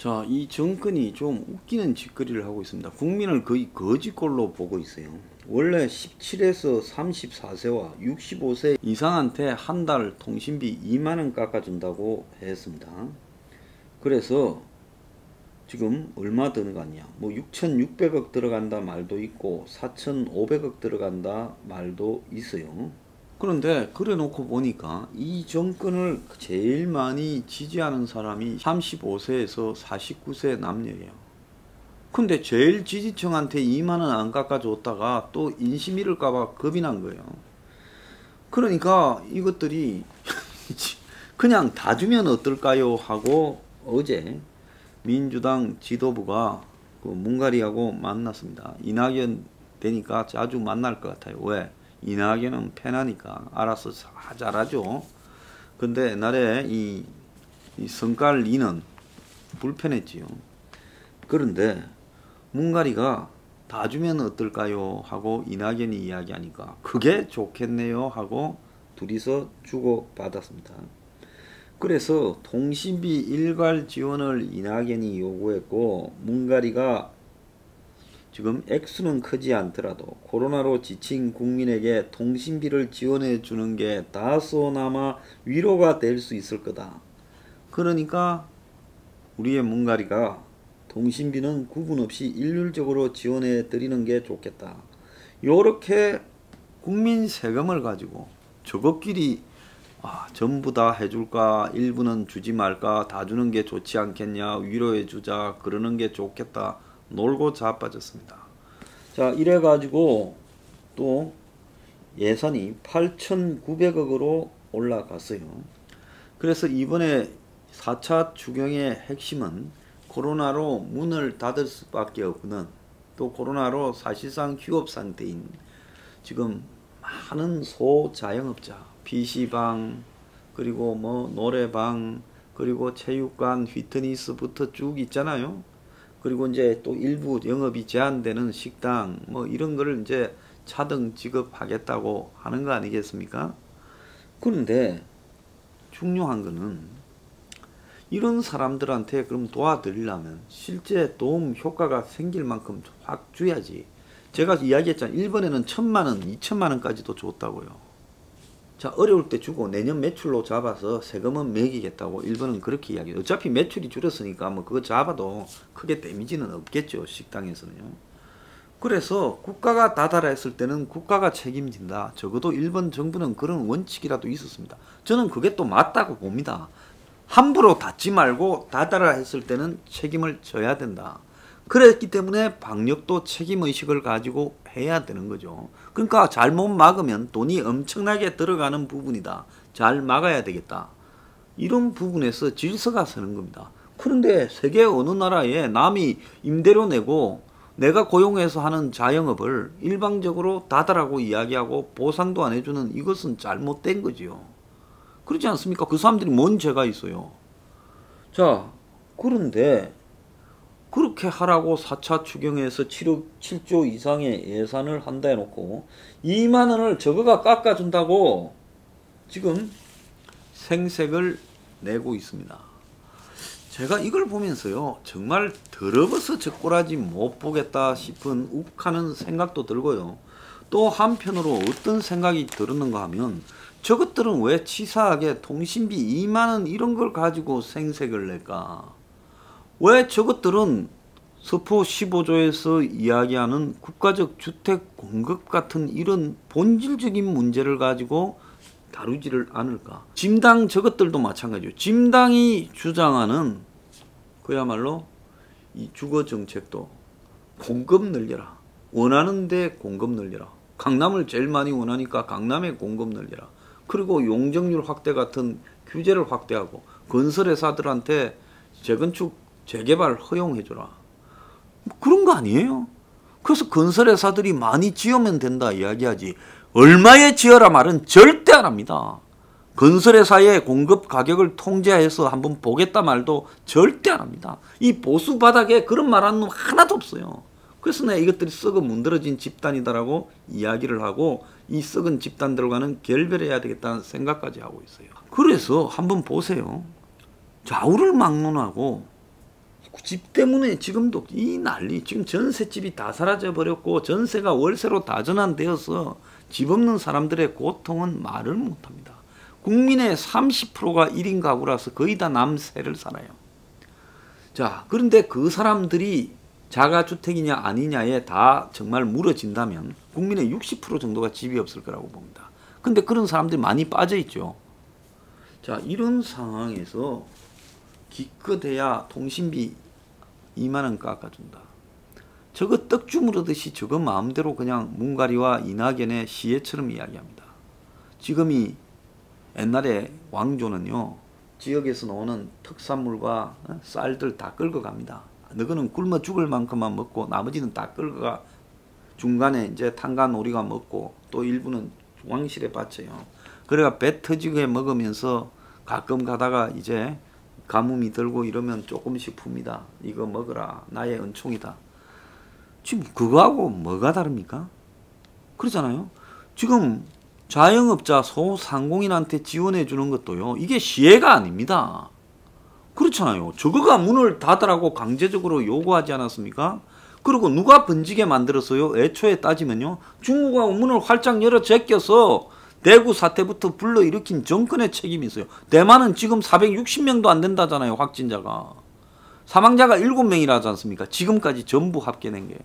자, 이 정권이 좀 웃기는 짓거리를 하고 있습니다. 국민을 거의 거지꼴로 보고 있어요. 원래 17에서 34세와 65세 이상한테 한 달 통신비 2만원 깎아준다고 했습니다. 그래서 지금 얼마 들어갔냐? 뭐 6,600억 들어간다 말도 있고 4,500억 들어간다 말도 있어요. 그런데 그래 놓고 보니까 이 정권을 제일 많이 지지하는 사람이 35세에서 49세 남녀예요. 근데 제일 지지층한테 2만원 안 깎아줬다가 또 인심 잃을까봐 겁이 난 거예요. 그러니까 이것들이 그냥 다 주면 어떨까요 하고 어제 민주당 지도부가 그 문가리하고 만났습니다. 이낙연 되니까 자주 만날 것 같아요. 왜? 이낙연은 편하니까 알아서 잘하죠. 근데 옛날에 이 성깔 리는 불편했지요. 그런데 문가리가 다 주면 어떨까요 하고 이낙연이 이야기하니까 그게 좋겠네요 하고 둘이서 주고받았습니다. 그래서 통신비 일괄 지원을 이낙연이 요구했고 문가리가 지금 액수는 크지 않더라도 코로나로 지친 국민에게 통신비를 지원해 주는 게 다소나마 위로가 될 수 있을 거다. 그러니까 우리의 문가리가 통신비는 구분 없이 일률적으로 지원해 드리는 게 좋겠다. 요렇게 국민 세금을 가지고 저것끼리 전부 다 해줄까, 일부는 주지 말까, 다 주는 게 좋지 않겠냐, 위로해 주자, 그러는 게 좋겠다. 놀고 자빠졌습니다. 자, 이래가지고 또 예산이 8,900억으로 올라갔어요. 그래서 이번에 4차 추경의 핵심은 코로나로 문을 닫을 수밖에 없는, 또 코로나로 사실상 휴업 상태인 지금 많은 소자영업자, PC방, 그리고 뭐 노래방, 그리고 체육관, 피트니스부터 쭉 있잖아요. 그리고 이제 또 일부 영업이 제한되는 식당 뭐 이런 거를 이제 차등 지급하겠다고 하는 거 아니겠습니까? 그런데 중요한 거는 이런 사람들한테 그럼 도와드리려면 실제 도움 효과가 생길 만큼 확 줘야지. 제가 이야기했잖아요. 1번에는 1,000만원, 2,000만원까지도 줬다고요. 자, 어려울 때 주고 내년 매출로 잡아서 세금은 매기겠다고 1번은 그렇게 이야기해요. 어차피 매출이 줄었으니까 뭐 그거 잡아도 크게 데미지는 없겠죠. 식당에서는요. 그래서 국가가 다달아 했을 때는 국가가 책임진다. 적어도 1번 정부는 그런 원칙이라도 있었습니다. 저는 그게 또 맞다고 봅니다. 함부로 닫지 말고 다달아 했을 때는 책임을 져야 된다. 그랬기 때문에 방역도 책임의식을 가지고 해야 되는 거죠. 그러니까 잘못 막으면 돈이 엄청나게 들어가는 부분이다. 잘 막아야 되겠다. 이런 부분에서 질서가 서는 겁니다. 그런데 세계 어느 나라에 남이 임대료 내고 내가 고용해서 하는 자영업을 일방적으로 닫으라고 이야기하고 보상도 안 해주는 이것은 잘못된 거지요. 그렇지 않습니까? 그 사람들이 뭔 죄가 있어요. 자, 그런데 그렇게 하라고 4차 추경에서 7조 이상의 예산을 한다 해놓고 2만원을 저거가 깎아준다고 지금 생색을 내고 있습니다. 제가 이걸 보면서요, 정말 더러워서 저 꼬라지 못 보겠다 싶은 욱하는 생각도 들고요. 또 한편으로 어떤 생각이 들었는가 하면 저것들은 왜 치사하게 통신비 2만원 이런 걸 가지고 생색을 낼까? 왜 저것들은 서포 15조에서 이야기하는 국가적 주택 공급 같은 이런 본질적인 문제를 가지고 다루지를 않을까? 짐당 저것들도 마찬가지예요. 짐당이 주장하는 그야말로 이 주거 정책도 공급 늘려라. 원하는 데 공급 늘려라. 강남을 제일 많이 원하니까 강남에 공급 늘려라. 그리고 용적률 확대 같은 규제를 확대하고 건설회사들한테 재건축 재개발 허용해줘라. 뭐 그런 거 아니에요? 그래서 건설회사들이 많이 지으면 된다 이야기하지 얼마에 지어라 말은 절대 안 합니다. 건설회사의 공급 가격을 통제해서 한번 보겠다 말도 절대 안 합니다. 이 보수 바닥에 그런 말하는 놈 하나도 없어요. 그래서 내가 이것들이 썩어 문드러진 집단이다라고 이야기를 하고 이 썩은 집단들과는 결별해야 되겠다는 생각까지 하고 있어요. 그래서 한번 보세요. 좌우를 막론하고 집 때문에 지금도 이 난리, 지금 전셋집이 다 사라져 버렸고 전세가 월세로 다 전환되어서 집 없는 사람들의 고통은 말을 못합니다. 국민의 30%가 1인 가구라서 거의 다 남세를 살아요. 자, 그런데 그 사람들이 자가주택이냐 아니냐에 다 정말 물어진다면 국민의 60% 정도가 집이 없을 거라고 봅니다. 근데 그런 사람들이 많이 빠져 있죠. 자, 이런 상황에서 기껏해야 통신비 2만원 깎아준다. 저거 떡 주무르듯이 저거 마음대로 그냥 문가리와 이낙연의 시혜처럼 이야기합니다. 지금이 옛날에 왕조는요, 지역에서 나오는 특산물과 쌀들 다 끌고 갑니다. 너희는 굶어 죽을 만큼만 먹고 나머지는 다 끌고가 중간에 이제 탄간오리가 먹고 또 일부는 왕실에 바쳐요. 그래가 배 터지게 먹으면서 가끔 가다가 이제 가뭄이 들고 이러면 조금씩 풉니다. 이거 먹어라. 나의 은총이다. 지금 그거하고 뭐가 다릅니까? 그렇잖아요. 지금 자영업자 소상공인한테 지원해 주는 것도요, 이게 시혜가 아닙니다. 그렇잖아요. 저거가 문을 닫으라고 강제적으로 요구하지 않았습니까? 그리고 누가 번지게 만들었어요? 애초에 따지면요, 중국하고 문을 활짝 열어 제껴서 대구 사태부터 불러일으킨 정권의 책임이 있어요. 대만은 지금 460명도 안 된다잖아요, 확진자가. 사망자가 7명이라지 않습니까? 지금까지 전부 합계된 게요.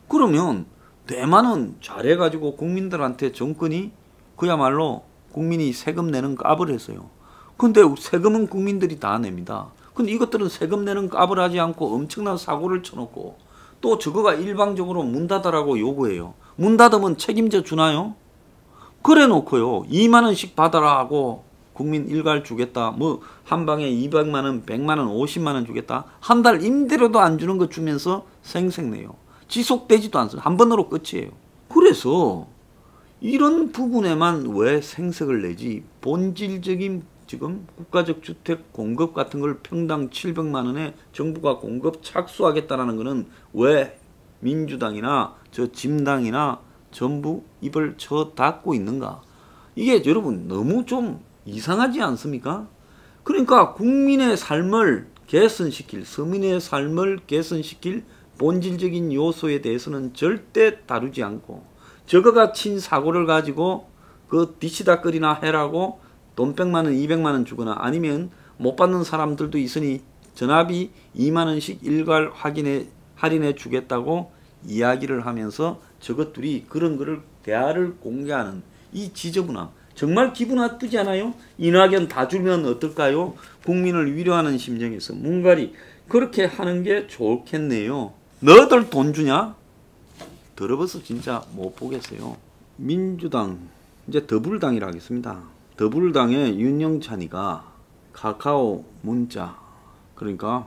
그러면 대만은 잘해가지고 국민들한테 정권이 그야말로 국민이 세금 내는 값을 했어요. 근데 세금은 국민들이 다 냅니다. 근데 이것들은 세금 내는 값을 하지 않고 엄청난 사고를 쳐놓고 또 저거가 일방적으로 문 닫으라고 요구해요. 문 닫으면 책임져 주나요? 그래 놓고요, 2만원씩 받아라 하고 국민 일괄 주겠다. 뭐 한 방에 200만원, 100만원, 50만원 주겠다. 한 달 임대료도 안 주는 거 주면서 생색내요. 지속되지도 않습니다. 한 번으로 끝이에요. 그래서 이런 부분에만 왜 생색을 내지, 본질적인 지금 국가적 주택 공급 같은 걸 평당 700만원에 정부가 공급 착수하겠다라는 거는 왜 민주당이나 저 진당이나 전부 입을 쳐 닫고 있는가? 이게 여러분 너무 좀 이상하지 않습니까? 그러니까 국민의 삶을 개선시킬, 서민의 삶을 개선시킬 본질적인 요소에 대해서는 절대 다루지 않고 저거가 친 사고를 가지고 그 뒤치다거리나 해라고 돈 100만원, 200만원 주거나 아니면 못 받는 사람들도 있으니 전화비 2만원씩 일괄 할인해 주겠다고 이야기를 하면서 저것들이 그런 거를 대화를 공개하는 이 지저분함, 정말 기분 나쁘지 않아요? 이낙연 다 주면 어떨까요? 국민을 위로하는 심정에서 문갈이 그렇게 하는 게 좋겠네요. 너희들 돈 주냐? 더러워서 진짜 못 보겠어요. 민주당, 이제 더불당이라 하겠습니다. 더불당의 윤영찬이가 카카오 문자, 그러니까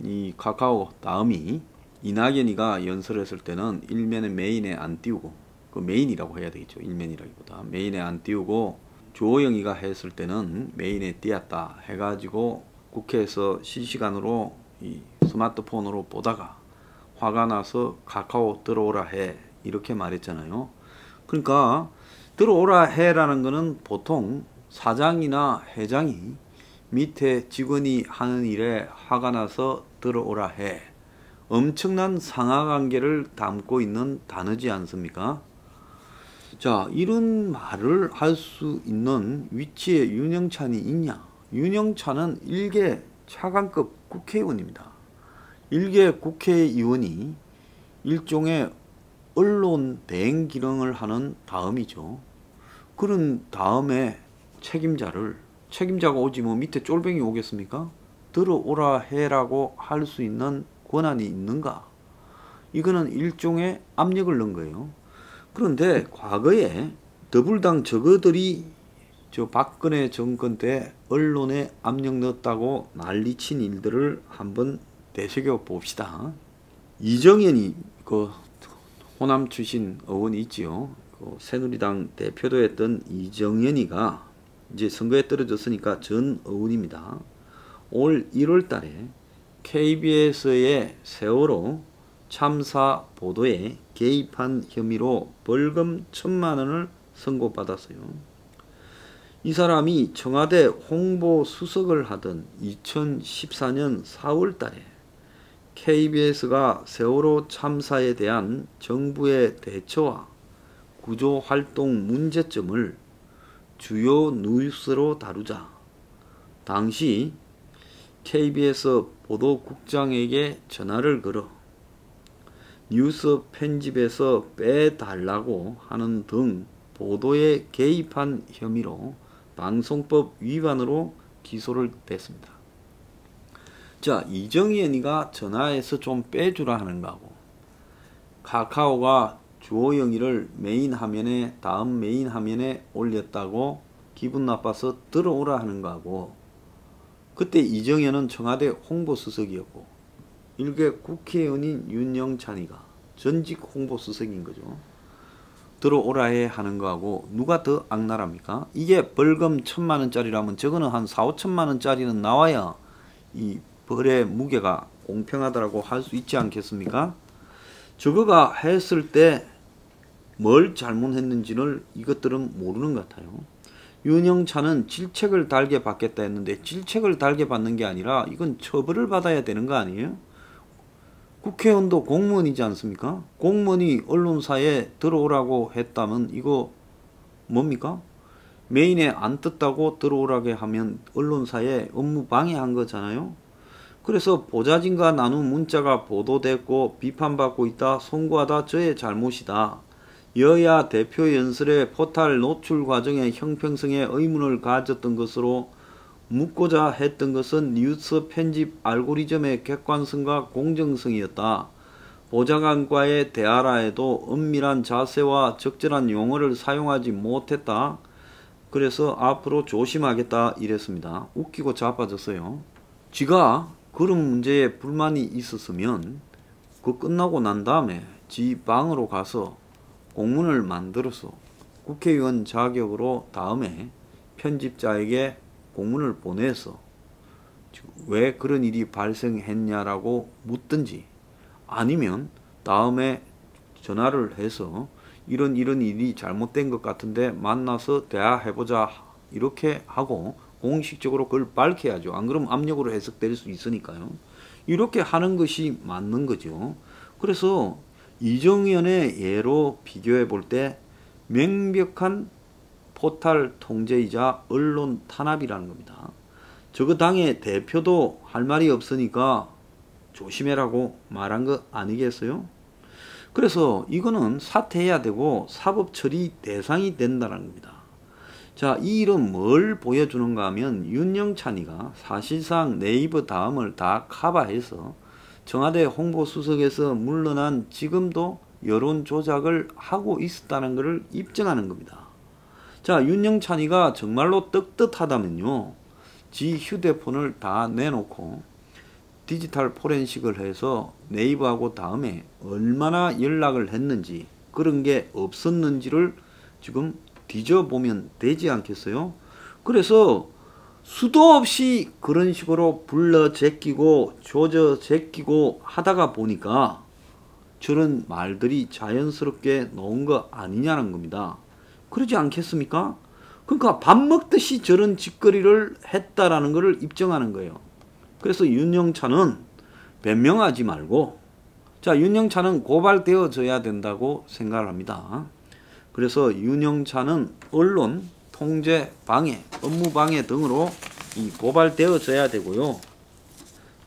이 카카오 다음이 이낙연이가 연설했을 때는 일면에 메인에 안 띄우고, 그 메인이라고 해야 되겠죠. 일면이라기보다 메인에 안 띄우고 조영이가 했을 때는 메인에 띄었다 해가지고 국회에서 실시간으로 이 스마트폰으로 보다가 화가 나서 카카오 들어오라 해 이렇게 말했잖아요. 그러니까 들어오라 해라는 거는 보통 사장이나 회장이 밑에 직원이 하는 일에 화가 나서 들어오라 해, 엄청난 상하관계를 담고 있는 단어지 않습니까? 자, 이런 말을 할 수 있는 위치에 윤영찬이 있냐? 윤영찬은 1개 차관급 국회의원입니다. 1개 국회의원이 일종의 언론 대행 기능을 하는 다음이죠. 그런 다음에 책임자가 오지 뭐 밑에 쫄병이 오겠습니까? 들어오라 해라고 할 수 있는 권한이 있는가? 이거는 일종의 압력을 넣은 거예요. 그런데 과거에 더불당 저거들이 저 박근혜 정권 때 언론에 압력 넣었다고 난리친 일들을 한번 되새겨 봅시다. 이정현이 그 호남 출신 의원이 있지요. 그 새누리당 대표도 했던 이정현이가 이제 선거에 떨어졌으니까 전 의원입니다. 올 1월 달에 KBS의 세월호 참사 보도에 개입한 혐의로 벌금 1,000만 원을 선고받았어요. 이 사람이 청와대 홍보수석을 하던 2014년 4월 달에 KBS가 세월호 참사에 대한 정부의 대처와 구조활동 문제점을 주요 뉴스로 다루자 당시 KBS 보도국장에게 전화를 걸어 뉴스 편집에서 빼달라고 하는 등 보도에 개입한 혐의로 방송법 위반으로 기소를 됐습니다. 자, 이정희언니가 전화해서 좀 빼주라 하는 거하고 카카오가 주호영이를 메인 화면에 다음 메인 화면에 올렸다고 기분 나빠서 들어오라 하는 거하고 그때 이정현은 청와대 홍보수석이었고 일개 국회의원인 윤영찬이가 전직 홍보수석인 거죠. 들어오라 해 하는 거하고 누가 더 악랄합니까? 이게 벌금 1000만원짜리라면 저거는 한 4~5천만원짜리는 나와야 이 벌의 무게가 공평하다고 할 수 있지 않겠습니까? 저거가 했을 때 뭘 잘못했는지를 이것들은 모르는 것 같아요. 윤영찬은 질책을 달게 받겠다 했는데 질책을 달게 받는 게 아니라 이건 처벌을 받아야 되는 거 아니에요? 국회의원도 공무원이지 않습니까? 공무원이 언론사에 들어오라고 했다면 이거 뭡니까? 메인에 안 떴다고 들어오라게 하면 언론사에 업무 방해한 거잖아요. 그래서 보좌진과 나눈 문자가 보도됐고 비판받고 있다. 송구하다 저의 잘못이다. 여야 대표 연설의 포탈 노출 과정에 형평성에 의문을 가졌던 것으로 묻고자 했던 것은 뉴스 편집 알고리즘의 객관성과 공정성이었다. 보좌관과의 대화라 해도 엄밀한 자세와 적절한 용어를 사용하지 못했다. 그래서 앞으로 조심하겠다 이랬습니다. 웃기고 자빠졌어요. 지가 그런 문제에 불만이 있었으면 그 끝나고 난 다음에 지 방으로 가서 공문을 만들어서 국회의원 자격으로 다음에 편집자에게 공문을 보내서 왜 그런 일이 발생했냐라고 묻든지 아니면 다음에 전화를 해서 이런 일이 잘못된 것 같은데 만나서 대화해보자 이렇게 하고 공식적으로 그걸 밝혀야죠. 안 그러면 압력으로 해석될 수 있으니까요. 이렇게 하는 것이 맞는 거죠. 그래서 이정현의 예로 비교해 볼 때 명백한 포탈 통제이자 언론 탄압이라는 겁니다. 저거 당의 대표도 할 말이 없으니까 조심해라고 말한 거 아니겠어요? 그래서 이거는 사퇴해야 되고 사법 처리 대상이 된다는 겁니다. 자, 이 일은 뭘 보여주는가 하면 윤영찬이가 사실상 네이버 다음을 다 커버해서 청와대 홍보수석에서 물러난 지금도 여론 조작을 하고 있었다는 것을 입증하는 겁니다. 자, 윤영찬이가 정말로 떳떳하다면요. 지 휴대폰을 다 내놓고 디지털 포렌식을 해서 네이버하고 다음에 얼마나 연락을 했는지 그런 게 없었는지를 지금 뒤져보면 되지 않겠어요? 그래서 수도 없이 그런 식으로 불러 제끼고 조져 제끼고 하다가 보니까 저런 말들이 자연스럽게 나온 거 아니냐는 겁니다. 그러지 않겠습니까? 그러니까 밥 먹듯이 저런 짓거리를 했다라는 것을 입증하는 거예요. 그래서 윤영찬은 변명하지 말고 자, 윤영찬은 고발되어져야 된다고 생각을 합니다. 그래서 윤영찬은 언론 통제 방해, 업무 방해 등으로 고발되어져야 되고요.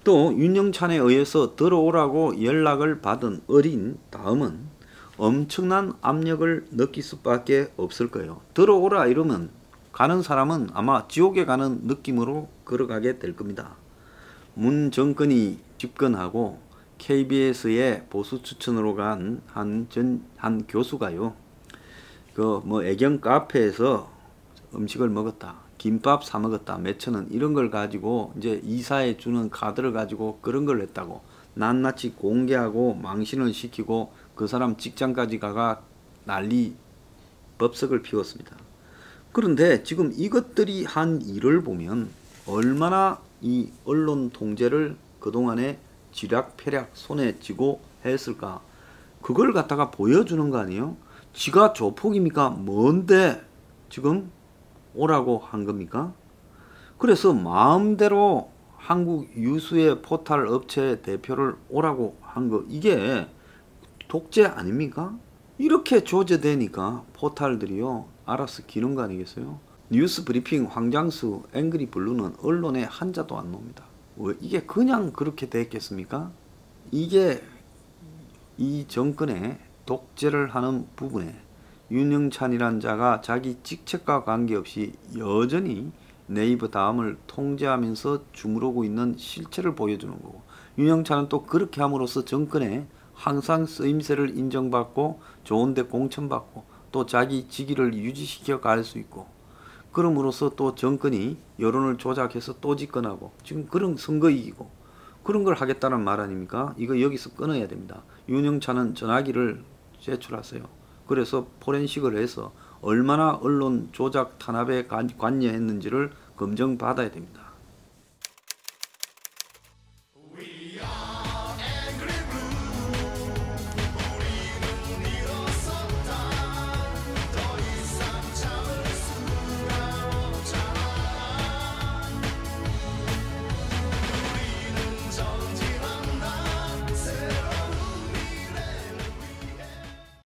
또 윤영찬에 의해서 들어오라고 연락을 받은 어린 다음은 엄청난 압력을 느낄 수밖에 없을 거예요. 들어오라 이러면 가는 사람은 아마 지옥에 가는 느낌으로 걸어가게 될 겁니다. 문 정권이 집권하고 KBS의 보수 추천으로 간 한 교수가요. 애경 카페에서 음식을 먹었다. 김밥 사 먹었다. 몇천 원 이런 걸 가지고 이제 이사에 주는 카드를 가지고 그런 걸 했다고 낱낱이 공개하고 망신을 시키고 그 사람 직장까지 가가 난리 법석을 피웠습니다. 그런데 지금 이것들이 한 일을 보면 얼마나 이 언론 통제를 그동안에 쥐락펴락 손에 쥐고 했을까. 그걸 갖다가 보여주는 거 아니에요? 지가 조폭입니까? 뭔데 지금 오라고 한 겁니까? 그래서 마음대로 한국 유수의 포털 업체 대표를 오라고 한 거, 이게 독재 아닙니까? 이렇게 조제되니까 포털들이요 알아서 기는 거 아니겠어요? 뉴스 브리핑, 황장수, 앵그리 블루는 언론에 한자도 안 나옵니다. 왜 이게 그냥 그렇게 됐겠습니까? 이게 이 정권의 독재를 하는 부분에 윤영찬이란 자가 자기 직책과 관계없이 여전히 네이버 다음을 통제하면서 주무르고 있는 실체를 보여주는 거고, 윤영찬은 또 그렇게 함으로써 정권에 항상 쓰임새를 인정받고 좋은데 공천받고 또 자기 직위를 유지시켜 갈 수 있고, 그럼으로써 또 정권이 여론을 조작해서 또 집권하고, 지금 그런 선거 이기고 그런 걸 하겠다는 말 아닙니까? 이거 여기서 끊어야 됩니다. 윤영찬은 전화기를 제출하세요. 그래서 포렌식을 해서 얼마나 언론 조작 탄압에 관여했는지를 검증받아야 됩니다.